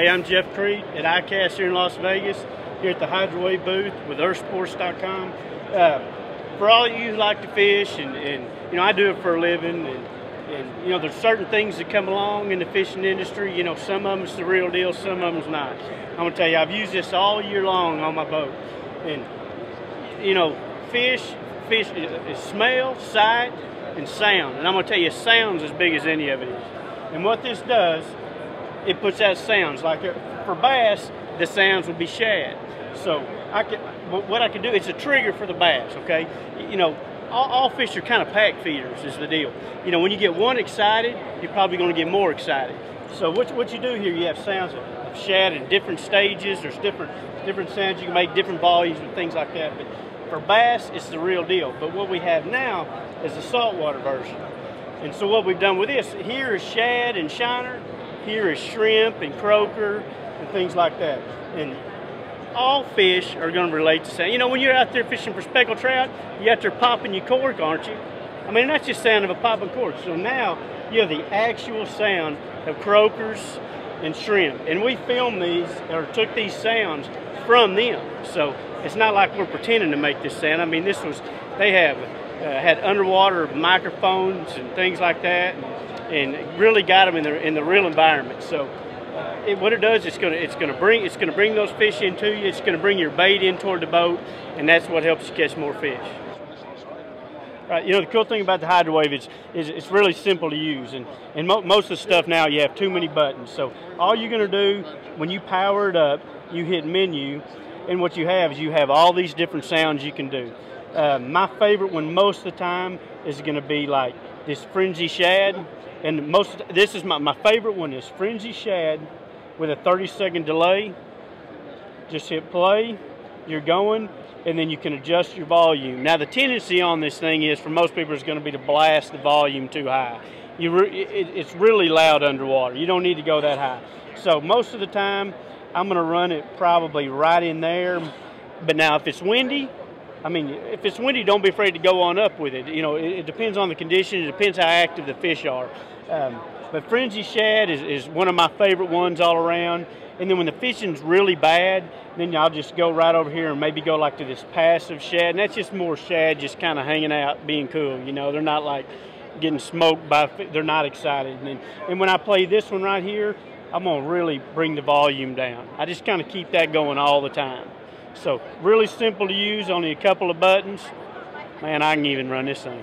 Hey, I'm Jeff Kriet at ICAST here in Las Vegas, here at the Hydrowave booth with earthsports.com. For all of you who like to fish, and you know, I do it for a living, and you know, there's certain things that come along in the fishing industry. You know, some of them's the real deal, some of them's not. I'm gonna tell you, I've used this all year long on my boat, and you know, fish is smell, sight, and sound. And I'm gonna tell you, sound's as big as any of it is. And what this does, it puts out sounds. Like for bass, the sounds will be shad. So what I can do, it's a trigger for the bass, okay? You know, all fish are kind of pack feeders is the deal. You know, when you get one excited, you're probably gonna get more excited. So what you do here, you have sounds of shad in different stages. There's different sounds you can make, different volumes and things like that. But for bass, it's the real deal. But what we have now is the saltwater version. And so what we've done with this, here is shad and shiner, here is shrimp and croaker and things like that. And all fish are going to relate to sound. You know, when you're out there fishing for speckled trout, you're out there popping your cork, aren't you? I mean, that's just sound of a popping cork. So now you have the actual sound of croakers and shrimp. And we filmed these, or took these sounds from them. So it's not like we're pretending to make this sound. I mean, this was, they have had underwater microphones and things like that, and really got them in the real environment. So what it does, it's gonna bring those fish into you. It's gonna bring your bait in toward the boat, and that's what helps you catch more fish. Right, you know, the cool thing about the Hydrowave is it's really simple to use, and most of the stuff now, you have too many buttons. So all you're gonna do when you power it up, you hit menu, and what you have is you have all these different sounds you can do. My favorite one most of the time is going to be like this fringy shad, and this is my favorite one is fringy shad with a 30-second delay. Just hit play, you're going, and then you can adjust your volume. Now the tendency on this thing is, for most people, is going to be to blast the volume too high. It's really loud underwater. You don't need to go that high. So most of the time, I'm going to run it probably right in there. But now if it's windy, if it's windy, don't be afraid to go on up with it. You know, it depends on the condition. It depends how active the fish are. But fringy shad is one of my favorite ones all around. And then when the fishing's really bad, then I'll just go right over here and maybe go like to this passive shad. And that's just more shad just kind of hanging out, being cool. You know, they're not like getting smoked by, they're not excited. And when I play this one right here, I'm gonna really bring the volume down. I just kind of keep that going all the time. So really simple to use, only a couple of buttons. Man, I can even run this thing.